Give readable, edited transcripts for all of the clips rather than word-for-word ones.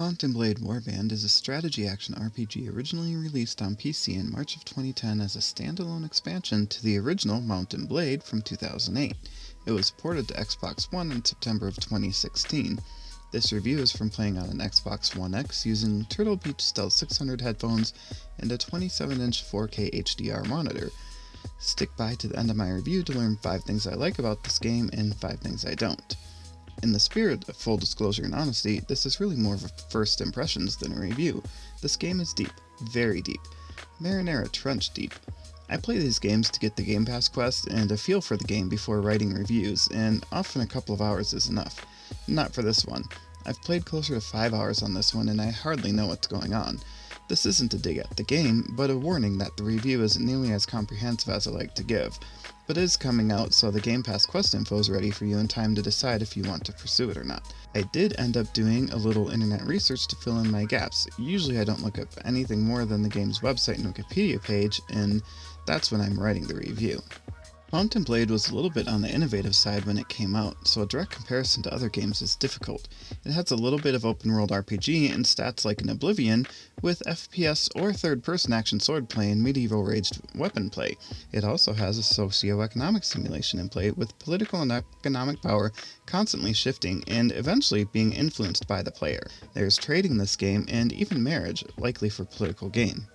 Blade Warband is a strategy action RPG originally released on PC in March of 2010 as a standalone expansion to the original Blade from 2008. It was ported to Xbox One in September of 2016. This review is from playing on an Xbox One X using Turtle Beach Stealth 600 headphones and a 27-inch 4K HDR monitor. Stick by to the end of my review to learn 5 things I like about this game and 5 things I don't. In the spirit of full disclosure and honesty, this is really more of a first impressions than a review. This game is deep, very deep, Marinara Trench deep. I play these games to get the Gamepass quest and a feel for the game before writing reviews, and often a couple of hours is enough. Not for this one. I've played closer to 5 hours on this one and I hardly know what's going on. This isn't a dig at the game, but a warning that the review isn't nearly as comprehensive as I like to give. But it is coming out, so the Game Pass quest info is ready for you in time to decide if you want to pursue it or not. I did end up doing a little internet research to fill in my gaps. Usually I don't look up anything more than the game's website and Wikipedia page, and that's when I'm writing the review. Blade was a little bit on the innovative side when it came out, so a direct comparison to other games is difficult. It has a little bit of open-world RPG and stats like an Oblivion, with FPS or third-person action swordplay and medieval-ranged weapon play. It also has a socio-economic simulation in play, with political and economic power constantly shifting and eventually being influenced by the player. There's trading in this game, and even marriage, likely for political gain.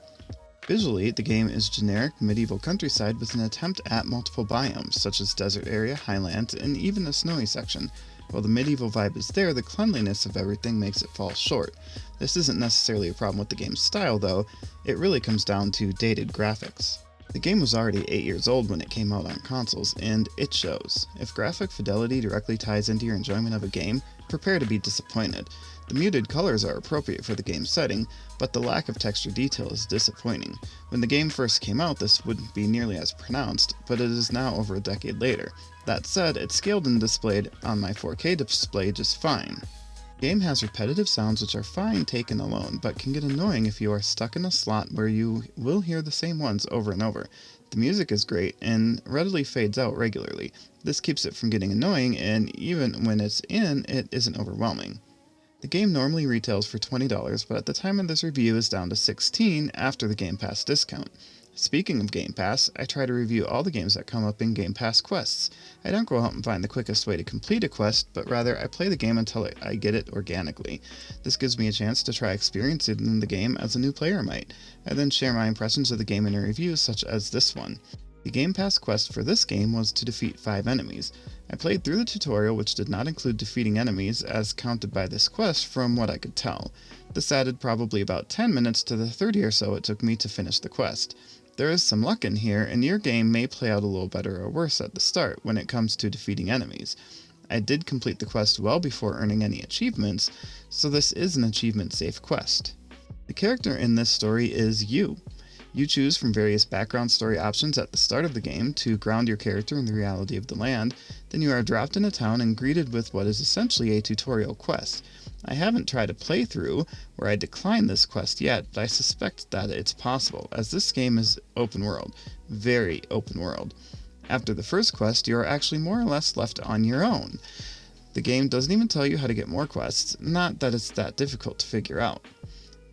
Visually, the game is generic medieval countryside with an attempt at multiple biomes, such as desert area, highlands, and even a snowy section. While the medieval vibe is there, the cleanliness of everything makes it fall short. This isn't necessarily a problem with the game's style, though. It really comes down to dated graphics. The game was already 8 years old when it came out on consoles, and it shows. If graphic fidelity directly ties into your enjoyment of a game, prepare to be disappointed. The muted colors are appropriate for the game's setting, but the lack of texture detail is disappointing. When the game first came out, this wouldn't be nearly as pronounced, but it is now over a decade later. That said, it's scaled and displayed on my 4K display just fine. The game has repetitive sounds which are fine taken alone, but can get annoying if you are stuck in a slot where you will hear the same ones over and over. The music is great and readily fades out regularly. This keeps it from getting annoying, and even when it's in, it isn't overwhelming. The game normally retails for $20, but at the time of this review is down to $16 after the Game Pass discount. Speaking of Game Pass, I try to review all the games that come up in Game Pass quests. I don't go out and find the quickest way to complete a quest, but rather I play the game until I get it organically. This gives me a chance to try experiencing the game as a new player might. I then share my impressions of the game in a review such as this one. The Game Pass quest for this game was to defeat 5 enemies. I played through the tutorial, which did not include defeating enemies as counted by this quest from what I could tell. This added probably about 10 minutes to the 30 or so it took me to finish the quest. There is some luck in here, and your game may play out a little better or worse at the start when it comes to defeating enemies. I did complete the quest well before earning any achievements, so this is an achievement-safe quest. The character in this story is you. You choose from various background story options at the start of the game to ground your character in the reality of the land, then you are dropped in a town and greeted with what is essentially a tutorial quest. I haven't tried a playthrough where I decline this quest yet, but I suspect that it's possible, as this game is open world, very open world. After the first quest, you are actually more or less left on your own. The game doesn't even tell you how to get more quests, not that it's that difficult to figure out.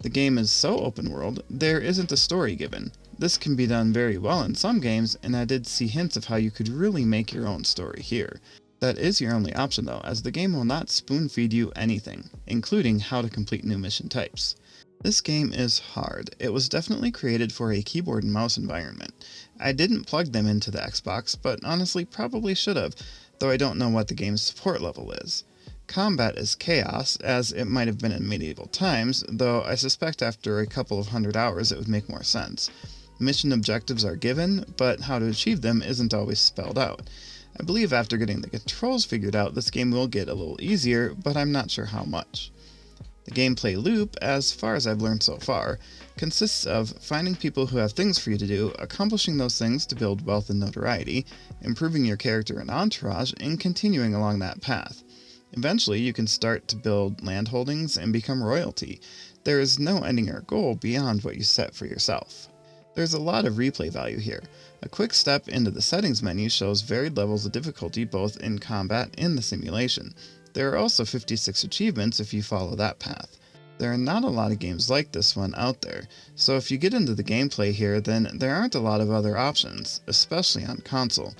The game is so open world, there isn't a story given. This can be done very well in some games, and I did see hints of how you could really make your own story here. That is your only option though, as the game will not spoon-feed you anything, including how to complete new mission types. This game is hard. It was definitely created for a keyboard and mouse environment. I didn't plug them into the Xbox, but honestly probably should have, though I don't know what the game's support level is. Combat is chaos, as it might have been in medieval times, though I suspect after a couple of 100 hours it would make more sense. Mission objectives are given, but how to achieve them isn't always spelled out. I believe after getting the controls figured out, this game will get a little easier, but I'm not sure how much. The gameplay loop, as far as I've learned so far, consists of finding people who have things for you to do, accomplishing those things to build wealth and notoriety, improving your character and entourage, and continuing along that path. Eventually, you can start to build land holdings and become royalty. There is no ending or goal beyond what you set for yourself. There's a lot of replay value here. A quick step into the settings menu shows varied levels of difficulty both in combat and the simulation. There are also 56 achievements if you follow that path. There are not a lot of games like this one out there, so if you get into the gameplay here, then there aren't a lot of other options, especially on console,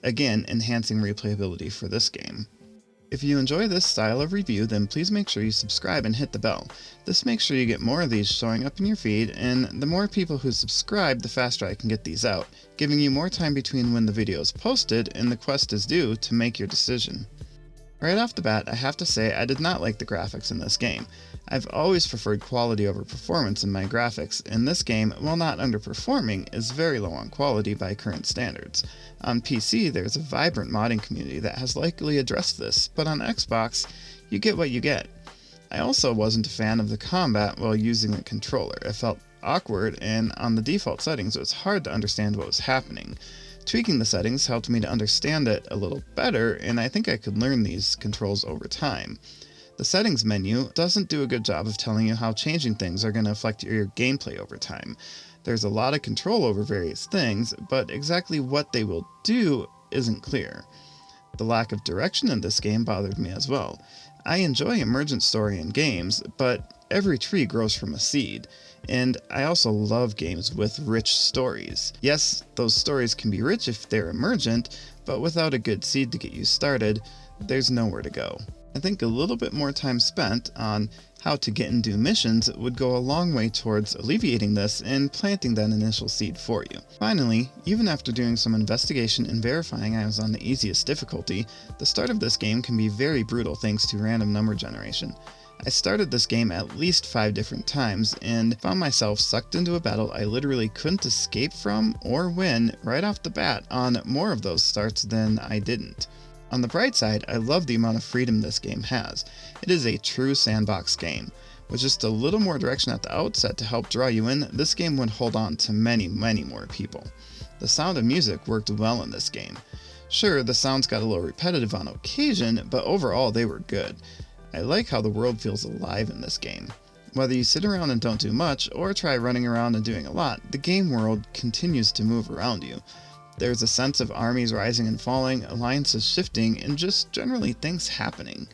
again enhancing replayability for this game. If you enjoy this style of review, then please make sure you subscribe and hit the bell. This makes sure you get more of these showing up in your feed, and the more people who subscribe, the faster I can get these out, giving you more time between when the video is posted and the quest is due to make your decision. Right off the bat, I have to say I did not like the graphics in this game. I've always preferred quality over performance in my graphics, and this game, while not underperforming, is very low on quality by current standards. On PC, there's a vibrant modding community that has likely addressed this, but on Xbox, you get what you get. I also wasn't a fan of the combat while using the controller. It felt awkward, and on the default settings, it was hard to understand what was happening. Tweaking the settings helped me to understand it a little better, and I think I could learn these controls over time. The settings menu doesn't do a good job of telling you how changing things are going to affect your gameplay over time. There's a lot of control over various things, but exactly what they will do isn't clear. The lack of direction in this game bothered me as well. I enjoy emergent story in games, but every tree grows from a seed. And I also love games with rich stories. Yes, those stories can be rich if they're emergent, but without a good seed to get you started, there's nowhere to go. I think a little bit more time spent on how to get and do missions would go a long way towards alleviating this and planting that initial seed for you. Finally, even after doing some investigation and verifying I was on the easiest difficulty, the start of this game can be very brutal thanks to random number generation. I started this game at least 5 different times and found myself sucked into a battle I literally couldn't escape from or win right off the bat on more of those starts than I didn't. On the bright side, I love the amount of freedom this game has. It is a true sandbox game. With just a little more direction at the outset to help draw you in, this game would hold on to many more people. The sound and music worked well in this game. Sure, the sounds got a little repetitive on occasion, but overall they were good. I like how the world feels alive in this game. Whether you sit around and don't do much, or try running around and doing a lot, the game world continues to move around you. There's a sense of armies rising and falling, alliances shifting, and just generally things happening.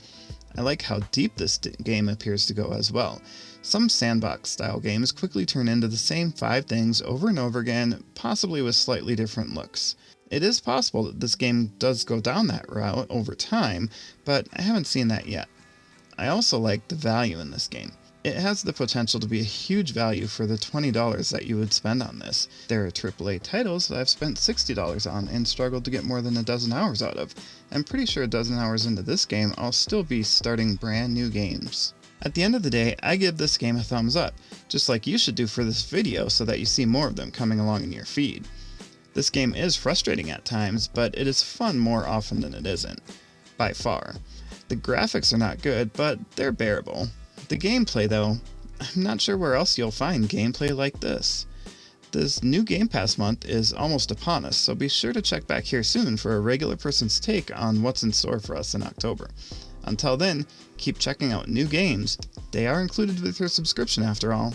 I like how deep this game appears to go as well. Some sandbox style games quickly turn into the same 5 things over and over again, possibly with slightly different looks. It is possible that this game does go down that route over time, but I haven't seen that yet. I also like the value in this game. It has the potential to be a huge value for the $20 that you would spend on this. There are AAA titles that I've spent $60 on and struggled to get more than a dozen hours out of. I'm pretty sure a dozen hours into this game, I'll still be starting brand new games. At the end of the day, I give this game a thumbs up, just like you should do for this video so that you see more of them coming along in your feed. This game is frustrating at times, but it is fun more often than it isn't. By far. The graphics are not good, but they're bearable. The gameplay though, I'm not sure where else you'll find gameplay like this. This new Gamepass month is almost upon us, so be sure to check back here soon for a regular person's take on what's in store for us in October. Until then, keep checking out new games. They are included with your subscription after all.